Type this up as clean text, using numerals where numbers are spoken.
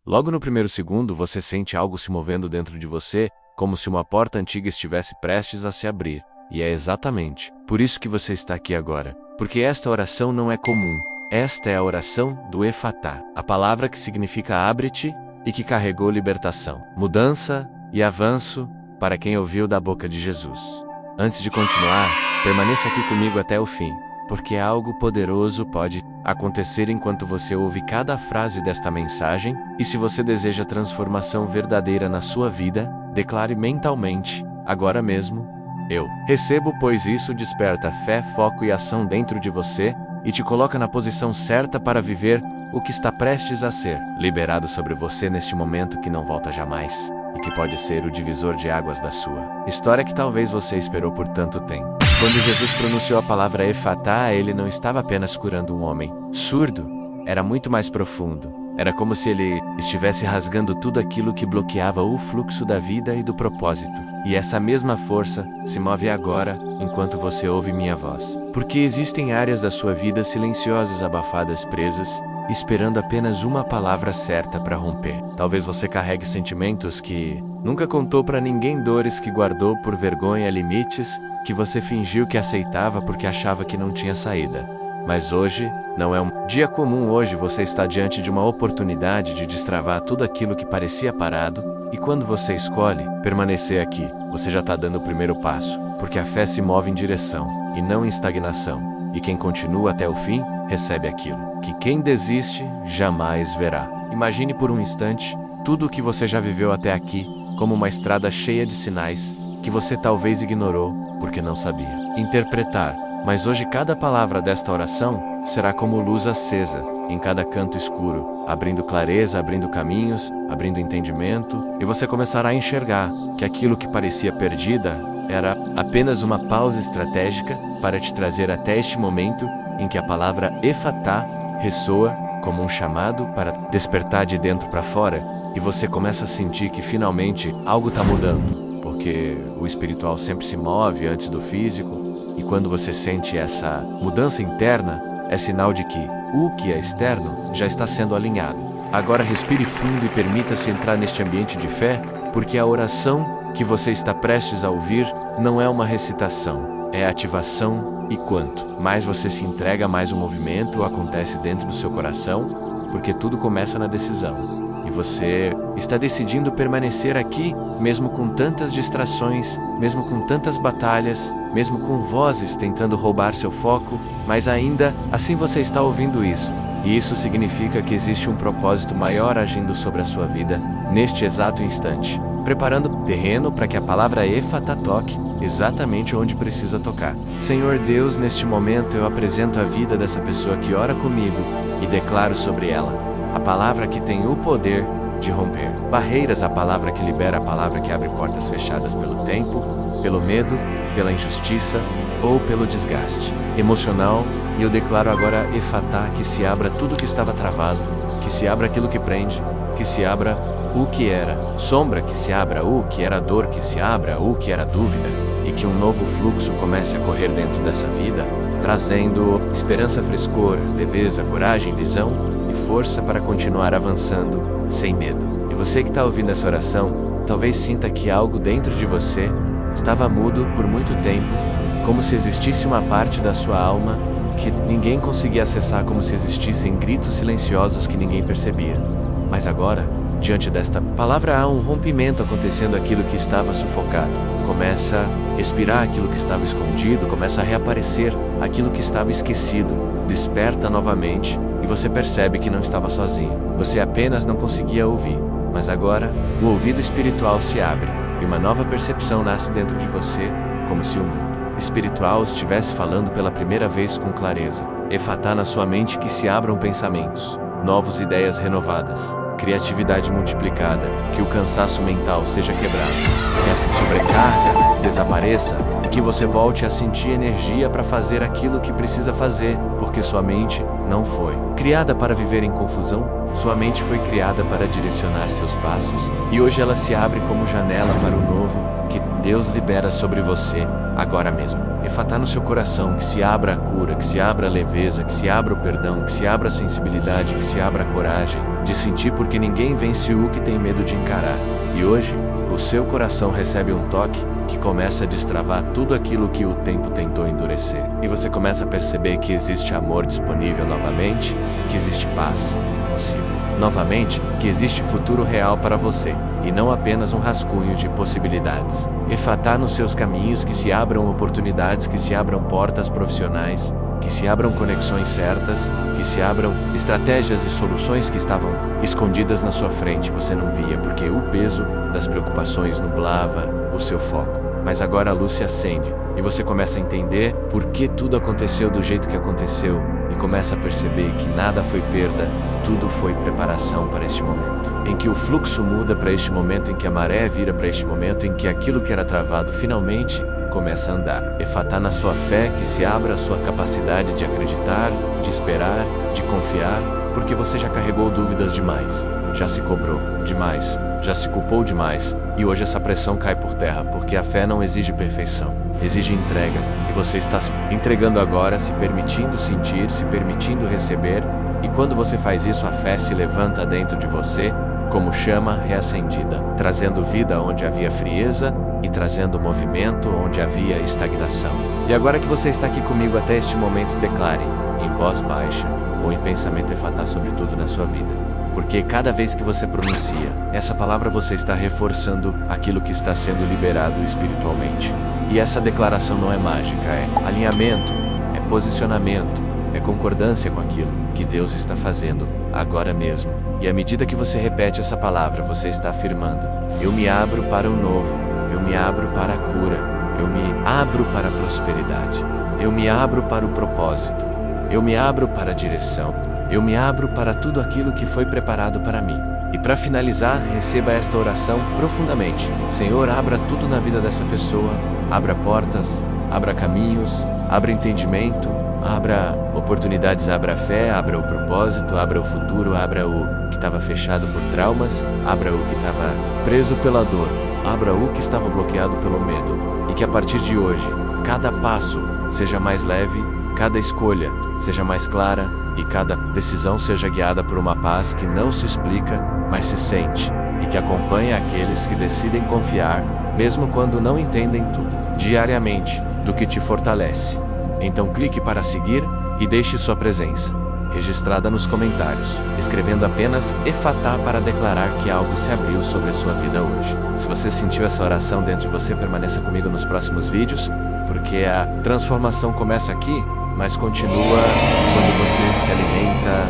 Logo no primeiro segundo, você sente algo se movendo dentro de você, como se uma porta antiga estivesse prestes a se abrir. E é exatamente por isso que você está aqui agora. Porque esta oração não é comum. Esta é a oração do Efatá, a palavra que significa abre-te e que carregou libertação, mudança e avanço para quem ouviu da boca de Jesus. Antes de continuar, permaneça aqui comigo até o fim, porque algo poderoso pode acontecer enquanto você ouve cada frase desta mensagem, e se você deseja transformação verdadeira na sua vida, declare mentalmente, agora mesmo: eu recebo, pois isso desperta fé, foco e ação dentro de você, e te coloca na posição certa para viver o que está prestes a ser liberado sobre você neste momento que não volta jamais, e que pode ser o divisor de águas da sua história que talvez você esperou por tanto tempo. Quando Jesus pronunciou a palavra Efatá, ele não estava apenas curando um homem surdo, era muito mais profundo. Era como se ele estivesse rasgando tudo aquilo que bloqueava o fluxo da vida e do propósito. E essa mesma força se move agora, enquanto você ouve minha voz. Porque existem áreas da sua vida silenciosas, abafadas, presas, esperando apenas uma palavra certa para romper. Talvez você carregue sentimentos que nunca contou para ninguém, dores que guardou por vergonha, limites que você fingiu que aceitava porque achava que não tinha saída. Mas hoje não é um dia comum. Hoje você está diante de uma oportunidade de destravar tudo aquilo que parecia parado, e quando você escolhe permanecer aqui, você já está dando o primeiro passo, porque a fé se move em direção, e não em estagnação, e quem continua até o fim, recebe aquilo que quem desiste jamais verá. Imagine por um instante tudo o que você já viveu até aqui, como uma estrada cheia de sinais, que você talvez ignorou, porque não sabia interpretar. Mas hoje cada palavra desta oração será como luz acesa em cada canto escuro, abrindo clareza, abrindo caminhos, abrindo entendimento, e você começará a enxergar que aquilo que parecia perdida era apenas uma pausa estratégica para te trazer até este momento em que a palavra Efatá ressoa como um chamado para despertar de dentro para fora, e você começa a sentir que finalmente algo está mudando, porque o espiritual sempre se move antes do físico. E quando você sente essa mudança interna, é sinal de que o que é externo já está sendo alinhado. Agora respire fundo e permita-se entrar neste ambiente de fé, porque a oração que você está prestes a ouvir não é uma recitação, é ativação, e quanto mais você se entrega, mais o movimento acontece dentro do seu coração, porque tudo começa na decisão. E você está decidindo permanecer aqui, mesmo com tantas distrações, mesmo com tantas batalhas, mesmo com vozes tentando roubar seu foco, mas ainda assim você está ouvindo isso. E isso significa que existe um propósito maior agindo sobre a sua vida, neste exato instante, preparando o terreno para que a palavra Efatá toque exatamente onde precisa tocar. Senhor Deus, neste momento eu apresento a vida dessa pessoa que ora comigo e declaro sobre ela a palavra que tem o poder de romper barreiras, a palavra que libera, a palavra que abre portas fechadas pelo tempo, pelo medo, pela injustiça ou pelo desgaste emocional. E eu declaro agora Efatá, que se abra tudo que estava travado, que se abra aquilo que prende, que se abra o que era sombra, que se abra o que era dor, que se abra o que era dúvida, e que um novo fluxo comece a correr dentro dessa vida, trazendo esperança, frescor, leveza, coragem, visão e força para continuar avançando sem medo. E você que está ouvindo essa oração, talvez sinta que algo dentro de você estava mudo por muito tempo, como se existisse uma parte da sua alma que ninguém conseguia acessar, como se existissem gritos silenciosos que ninguém percebia. Mas agora, diante desta palavra, há um rompimento acontecendo. Aquilo que estava sufocado começa a expirar, aquilo que estava escondido começa a reaparecer, aquilo que estava esquecido desperta novamente, e você percebe que não estava sozinho. Você apenas não conseguia ouvir, mas agora o ouvido espiritual se abre, e uma nova percepção nasce dentro de você, como se o mundo espiritual estivesse falando pela primeira vez com clareza. Efatá na sua mente, que se abram pensamentos, novas ideias renovadas, criatividade multiplicada, que o cansaço mental seja quebrado, que a sobrecarga desapareça e que você volte a sentir energia para fazer aquilo que precisa fazer, porque sua mente não foi criada para viver em confusão, sua mente foi criada para direcionar seus passos, e hoje ela se abre como janela para o novo que Deus libera sobre você agora mesmo. Efatá no seu coração, que se abra a cura, que se abra a leveza, que se abra o perdão, que se abra a sensibilidade, que se abra a coragem, de sentir, porque ninguém vence o que tem medo de encarar. E hoje, o seu coração recebe um toque que começa a destravar tudo aquilo que o tempo tentou endurecer. E você começa a perceber que existe amor disponível novamente, que existe paz possível novamente, que existe futuro real para você, e não apenas um rascunho de possibilidades. Efatá nos seus caminhos, que se abram oportunidades, que se abram portas profissionais, que se abram conexões certas, que se abram estratégias e soluções que estavam escondidas na sua frente, você não via, porque o peso das preocupações nublava o seu foco. Mas agora a luz se acende, e você começa a entender por que tudo aconteceu do jeito que aconteceu, e começa a perceber que nada foi perda, tudo foi preparação para este momento. Em que o fluxo muda para este momento, em que a maré vira para este momento, em que aquilo que era travado finalmente começa a andar. Efatá na sua fé, que se abra a sua capacidade de acreditar, de esperar, de confiar, porque você já carregou dúvidas demais, já se cobrou demais, já se culpou demais, e hoje essa pressão cai por terra, porque a fé não exige perfeição, exige entrega, e você está se entregando agora, se permitindo sentir, se permitindo receber, e quando você faz isso, a fé se levanta dentro de você, como chama reacendida, trazendo vida onde havia frieza, e trazendo movimento onde havia estagnação. E agora que você está aqui comigo até este momento, declare, em voz baixa, ou em pensamento efatá sobre tudo na sua vida. Porque cada vez que você pronuncia essa palavra, você está reforçando aquilo que está sendo liberado espiritualmente. E essa declaração não é mágica, é alinhamento, é posicionamento, é concordância com aquilo que Deus está fazendo agora mesmo. E à medida que você repete essa palavra, você está afirmando: eu me abro para o novo, eu me abro para a cura, eu me abro para a prosperidade, eu me abro para o propósito, eu me abro para a direção, eu me abro para tudo aquilo que foi preparado para mim. E para finalizar, receba esta oração profundamente. Senhor, abra tudo na vida dessa pessoa, abra portas, abra caminhos, abra entendimento, abra oportunidades, abra a fé, abra o propósito, abra o futuro, abra o que estava fechado por traumas, abra o que estava preso pela dor, abra o que estava bloqueado pelo medo. E que a partir de hoje, cada passo seja mais leve, cada escolha seja mais clara, e cada decisão seja guiada por uma paz que não se explica, mas se sente, e que acompanha aqueles que decidem confiar, mesmo quando não entendem tudo, diariamente, do que te fortalece. Então clique para seguir e deixe sua presença registrada nos comentários, escrevendo apenas efatá para declarar que algo se abriu sobre a sua vida hoje. Se você sentiu essa oração dentro de você, permaneça comigo nos próximos vídeos, porque a transformação começa aqui, mas continua quando você se alimenta